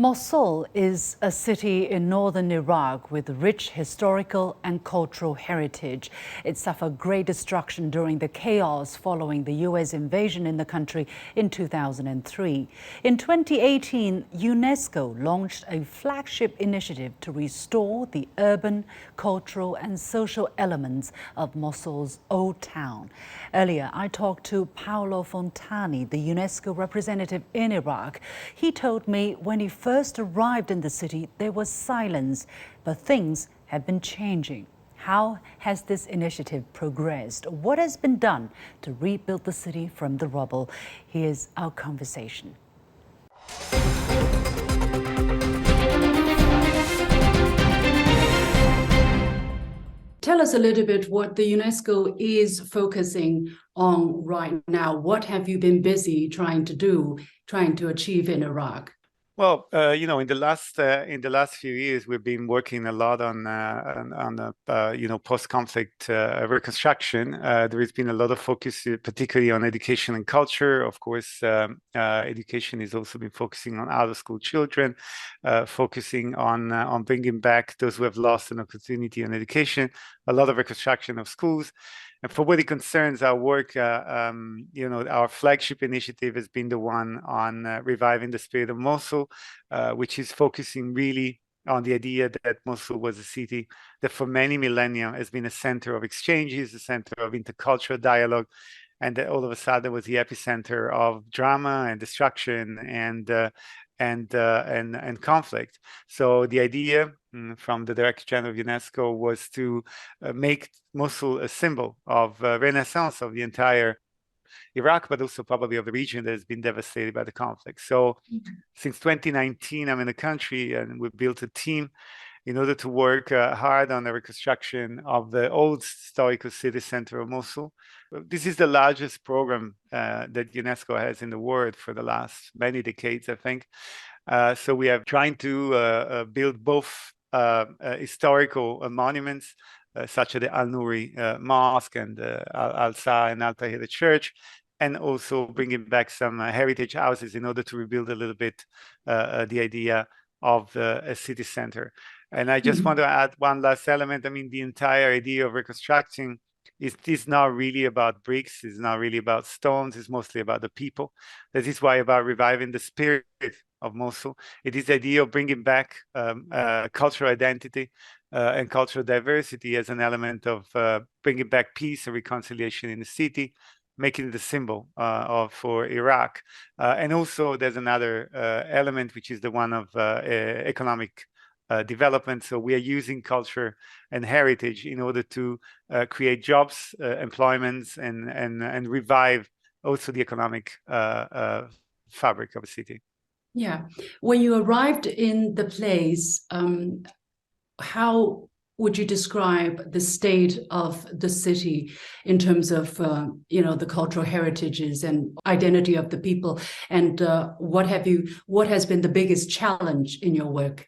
Mosul is a city in northern Iraq with rich historical and cultural heritage. It suffered great destruction during the chaos following the U.S. invasion in the country in 2003. In 2018, UNESCO launched a flagship initiative to restore the urban, cultural and social elements of Mosul's old town. Earlier, I talked to Paolo Fontani, the UNESCO representative in Iraq. He told me when he first arrived in the city, there was silence, but things have been changing. How has this initiative progressed? What has been done to rebuild the city from the rubble? Here's our conversation. Tell us a little bit what the UNESCO is focusing on right now. What have you been busy trying to achieve in Iraq? Well, in the last few years, we've been working a lot on post-conflict reconstruction. There has been a lot of focus, particularly on education and culture. Of course, education has also been focusing on out-of-school children, focusing on bringing back those who have lost an opportunity on education. A lot of reconstruction of schools. And for what it concerns our work, our flagship initiative has been the one on reviving the spirit of Mosul, which is focusing really on the idea that Mosul was a city that for many millennia has been a center of exchanges, a center of intercultural dialogue, and that all of a sudden was the epicenter of drama and destruction and conflict. So the idea from the Director General of UNESCO was to make Mosul a symbol of renaissance of the entire Iraq, but also probably of the region that has been devastated by the conflict. So since 2019, I'm in the country and we built a team in order to work hard on the reconstruction of the old historical city center of Mosul. This is the largest program that UNESCO has in the world for the last many decades, I think. So we are trying to build both historical monuments, such as the Al-Nuri Mosque and Al-Sa and Al-Tahira Church, and also bringing back some heritage houses in order to rebuild a little bit the idea of a city center. And I just want to add one last element. I mean, the entire idea of reconstructing is not really about bricks, it's not really about stones, it's mostly about the people. That is why about reviving the spirit of Mosul. It is the idea of bringing back cultural identity and cultural diversity as an element of bringing back peace and reconciliation in the city, making it a symbol for Iraq. And also there's another element, which is the one of economic development. So we are using culture and heritage in order to create jobs, employments, and revive also the economic fabric of a city. Yeah. When you arrived in the place, how would you describe the state of the city in terms of, the cultural heritages and identity of the people? And what has been the biggest challenge in your work?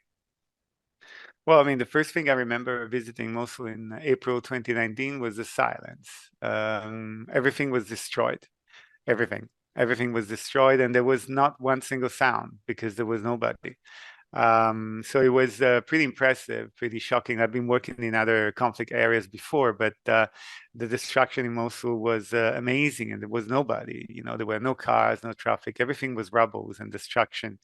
Well, I mean, the first thing I remember visiting Mosul in April 2019 was the silence. Everything was destroyed. Everything was destroyed, and there was not one single sound because there was nobody. So it was pretty impressive, pretty shocking. I've been working in other conflict areas before, but the destruction in Mosul was amazing, and there was nobody. There were no cars, no traffic. Everything was rubble and destruction.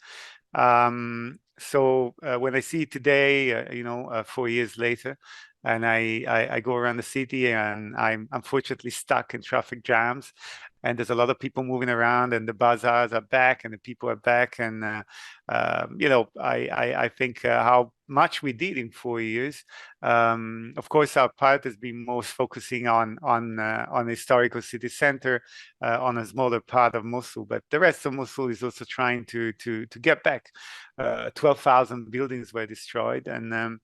So when I see it today, 4 years later, and I go around the city, and I'm unfortunately stuck in traffic jams, and there's a lot of people moving around, and the bazaars are back, and the people are back, and I think how much we did in 4 years. Of course, our part has been most focusing on the historical city center, on a smaller part of Mosul, but the rest of Mosul is also trying to get back. 12,000 buildings were destroyed, and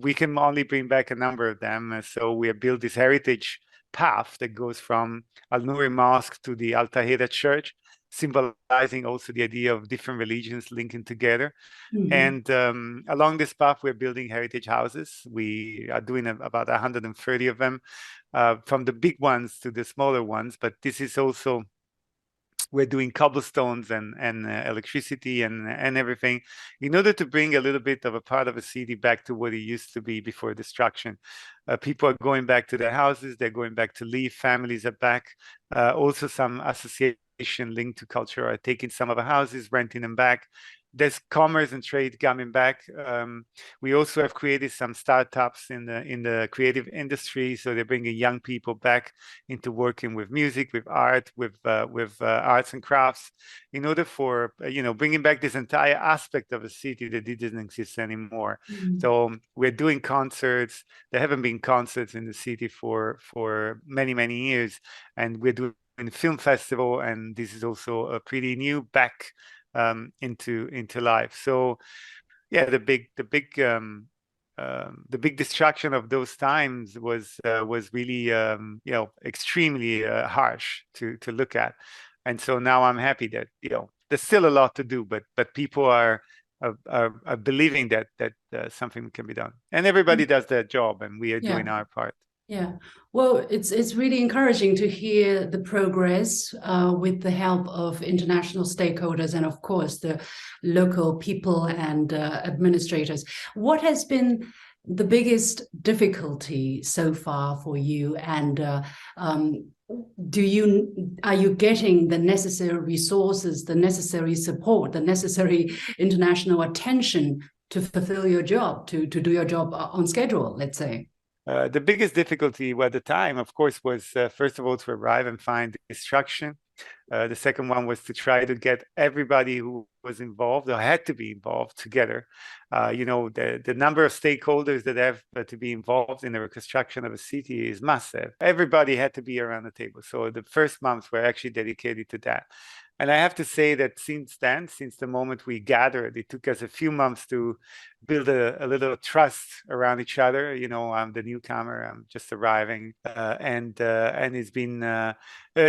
we can only bring back a number of them. So we have built this heritage path that goes from Al-Nuri Mosque to the Al-Tahira Church, symbolizing also the idea of different religions linking together. And along this path, we're building heritage houses. We are doing about 130 of them, from the big ones to the smaller ones. But this is also we're doing cobblestones and electricity and everything in order to bring a little bit of a part of a city back to what it used to be before destruction. People are going back to their houses, they're going back to live, families are back. Also some association linked to culture are taking some of the houses, renting them back. There's commerce and trade coming back. We also have created some startups in the creative industry, so they're bringing young people back into working with music, with art, with arts and crafts, in order for bringing back this entire aspect of a city that didn't exist anymore. So we're doing concerts. There haven't been concerts in the city for many years, and we're doing a film festival, and this is also a pretty new back into life. So yeah, the big distraction of those times was really extremely harsh to look at. And so now I'm happy that there's still a lot to do, but people are believing that something can be done, and everybody does their job, and we are doing our part. Yeah, well, it's really encouraging to hear the progress with the help of international stakeholders and, of course, the local people and administrators. What has been the biggest difficulty so far for you? And are you getting the necessary resources, the necessary support, the necessary international attention to fulfill your job, to do your job on schedule, let's say? The biggest difficulty at the time, of course, was first of all to arrive and find instruction. The second one was to try to get everybody who was involved or had to be involved together. The number of stakeholders that have to be involved in the reconstruction of a city is massive. Everybody had to be around the table. So the first months were actually dedicated to that. And I have to say that since then, since the moment we gathered, it took us a few months to build a little trust around each other. I'm the newcomer, I'm just arriving, and it's been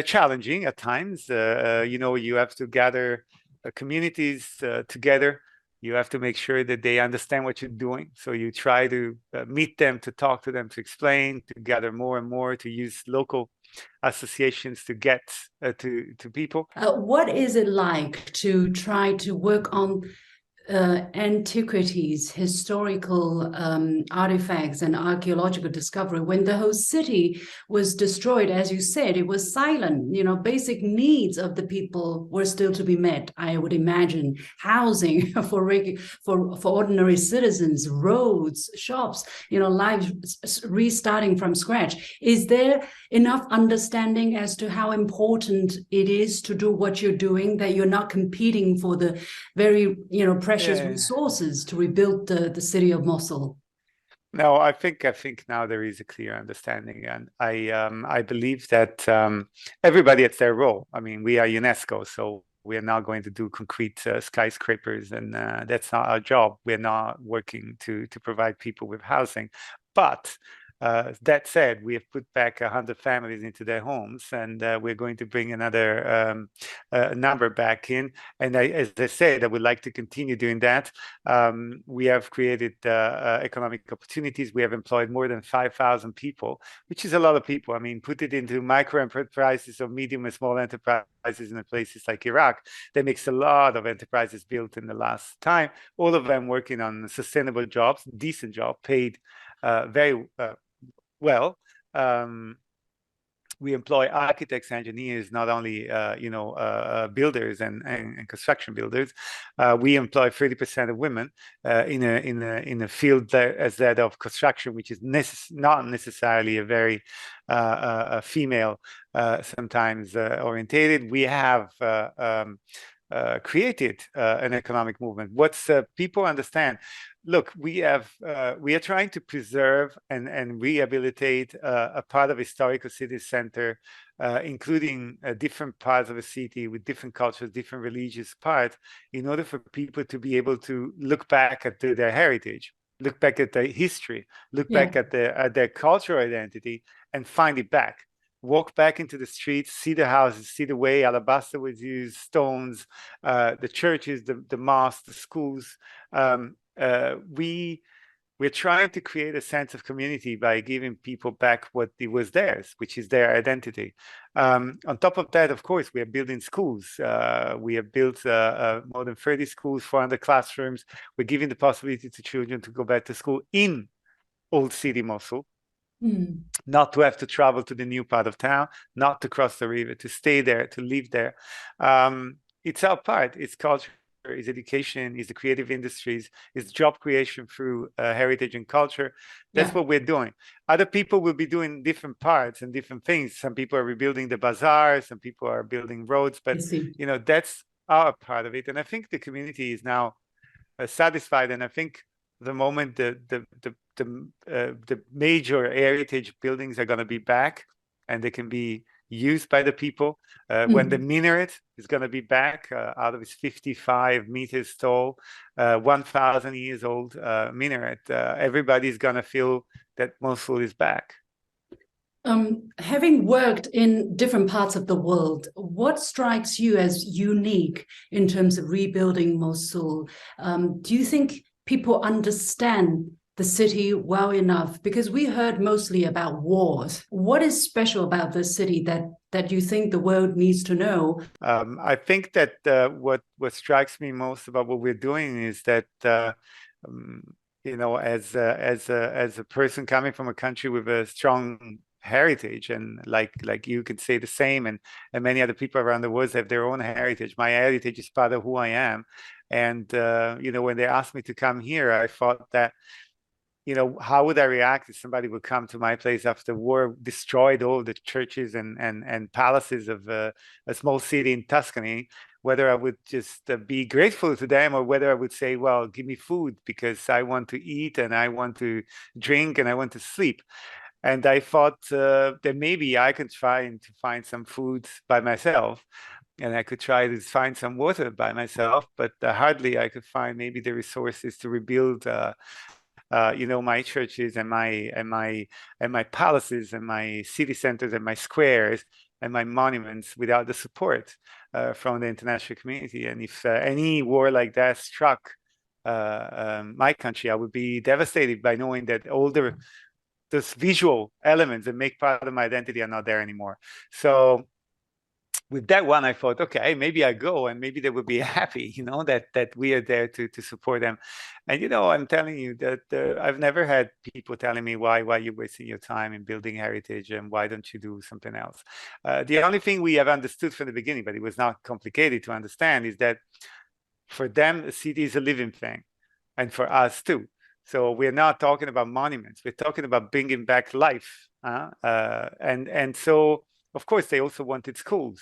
challenging at times. You have to gather communities together. You have to make sure that they understand what you're doing. So you try to meet them, to talk to them, to explain, to gather more and more, to use local associations to get to people. What is it like to try to work on antiquities, historical artifacts and archaeological discovery when the whole city was destroyed? As you said, it was silent. Basic needs of the people were still to be met. I would imagine housing for ordinary citizens, roads, shops, life restarting from scratch. Is there enough understanding as to how important it is to do what you're doing, that you're not competing for the very precious resources to rebuild the city of Mosul? No, I think now there is a clear understanding, and I believe that everybody has their role. I mean, we are UNESCO, so we are not going to do concrete skyscrapers, and that's not our job. We're not working to provide people with housing, but that said, we have put back 100 families into their homes, and we're going to bring another number back in. And as I said, I would like to continue doing that. We have created economic opportunities. We have employed more than 5,000 people, which is a lot of people. I mean, put it into micro enterprises or medium and small enterprises in places like Iraq. That makes a lot of enterprises built in the last time, all of them working on sustainable jobs, decent job, paid very well. We employ architects, engineers, not only builders and construction builders. We employ 30% of women in a field as that of construction, which is not necessarily a very female sometimes orientated. We have created an economic movement. What's people understand? Look, we are trying to preserve and rehabilitate a part of historical city center, including different parts of a city with different cultures, different religious parts, in order for people to be able to look back at their heritage, look back at their history, look back at their cultural identity, and find it back. Walk back into the streets, see the houses, see the way alabaster was used, stones, the churches, the mosques, the schools. We we're trying to create a sense of community by giving people back what it was theirs, which is their identity. On top of that, of course, we are building schools. We have built more than 30 schools, 400 classrooms. We're giving the possibility to children to go back to school in Old City Mosul, not to have to travel to the new part of town, not to cross the river, to stay there, to live there. It's our part, it's culture, is education, is the creative industries, is job creation through heritage and culture. That's what we're doing. Other people will be doing different parts and different things. Some people are rebuilding the bazaar, some people are building roads, but you know, that's our part of it. And I think the community is now satisfied. And I think the moment the major heritage buildings are going to be back and they can be used by the people, when the minaret is going to be back out of its 55 meters tall, 1,000 years old minaret, everybody's going to feel that Mosul is back. Having worked in different parts of the world, what strikes you as unique in terms of rebuilding Mosul? Do you think people understand the city well enough? Because we heard mostly about wars. What is special about this city that you think the world needs to know? I think that what strikes me most about what we're doing is that you know, as a person coming from a country with a strong heritage, and like you could say the same, and many other people around the world have their own heritage. My heritage is part of who I am, and you know, when they asked me to come here, I thought that, you know, how would I react if somebody would come to my place after war destroyed all the churches and palaces of a small city in Tuscany? Whether I would just be grateful to them, or whether I would say, well, give me food because I want to eat and I want to drink and I want to sleep. And I thought that maybe I could try to find some food by myself, and I could try to find some water by myself, but hardly I could find maybe the resources to rebuild you know, my churches and my palaces and my city centers and my squares and my monuments without the support from the international community. And if any war like that struck my country, I would be devastated by knowing that all those visual elements that make part of my identity are not there anymore. So with that one, I thought, okay, maybe I go and maybe they will be happy, you know, that we are there to support them. And, you know, I'm telling you that I've never had people telling me why you're wasting your time in building heritage and why don't you do something else. The only thing we have understood from the beginning, but it was not complicated to understand, is that for them, a city is a living thing, and for us too. So we're not talking about monuments. We're talking about bringing back life. And so, of course, they also wanted schools.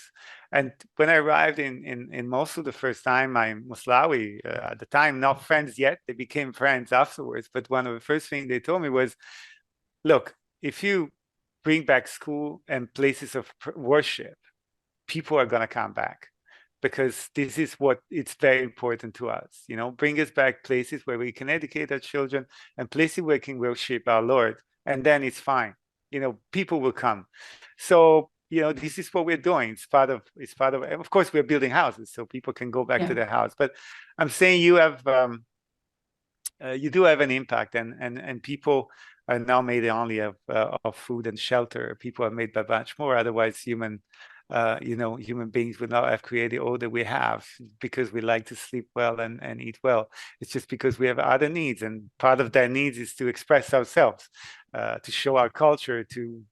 And when I arrived in Mosul the first time, I'm Moslawi, at the time, not friends yet. They became friends afterwards. But one of the first things they told me was, look, if you bring back school and places of worship, people are going to come back. Because this is what it's very important to us, you know, bring us back places where we can educate our children and places where we can worship our Lord, and then it's fine, you know, people will come. So, you know, this is what we're doing. It's part of course, we're building houses so people can go back to their house. But I'm saying you do have an impact, and people are now made only of food and shelter. People are made by much more. Otherwise, human beings would not have created all that we have, because we like to sleep well and eat well. It's just because we have other needs, and part of that needs is to express ourselves, to show our culture, to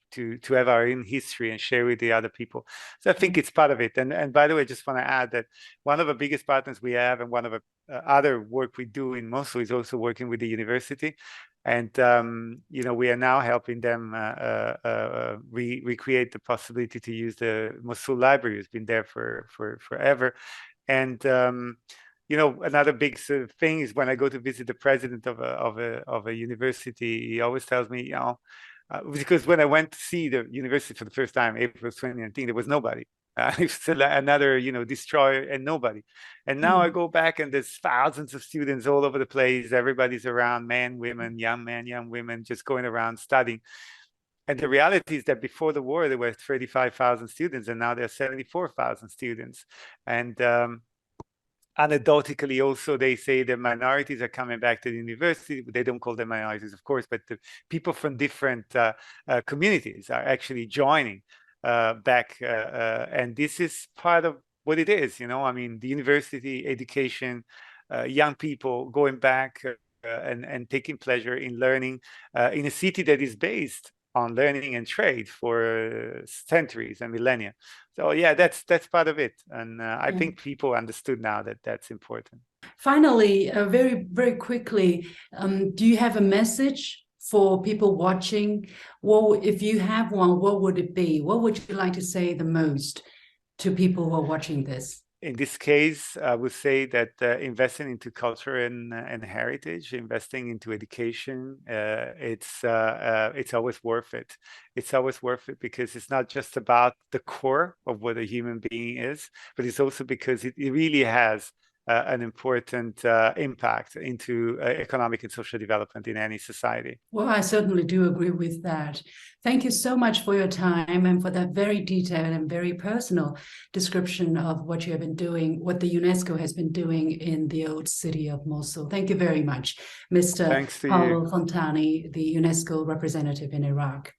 have our own history and share with the other people. So I think it's part of it. And by the way, I just want to add that one of the biggest partners we have, and one of the other work we do in Mosul, is also working with the university. And you know, we are now helping them recreate the possibility to use the Mosul library. It's been there for forever. And you know, another big thing is when I go to visit the president of a university, he always tells me, you know, because when I went to see the university for the first time, April 2019, there was nobody. It's another, you know, destroyer and nobody. And now I go back and there's thousands of students all over the place. Everybody's around, men, women, young women, just going around studying. And the reality is that before the war, there were 35,000 students, and now there are 74,000 students. And anecdotally also they say the minorities are coming back to the university. They don't call them minorities, of course, but the people from different communities are actually joining back, and this is part of what it is, you know. I mean, the university education, young people going back and taking pleasure in learning in a city that is based on learning and trade for centuries and millennia. So yeah, that's part of it, and I think people understood now that that's important. Finally, very, very quickly, do you have a message for people watching? Well, if you have one, what would it be? What would you like to say the most to people who are watching this? In this case, I would say that investing into culture and heritage, investing into education, it's always worth it. It's always worth it because it's not just about the core of what a human being is, but it's also because it really has an important impact into economic and social development in any society. Well, I certainly do agree with that. Thank you so much for your time and for that very detailed and very personal description of what you have been doing, what the UNESCO has been doing in the old city of Mosul. Thank you very much, Mr. Thanks to Paolo you. Fontani, the UNESCO representative in Iraq.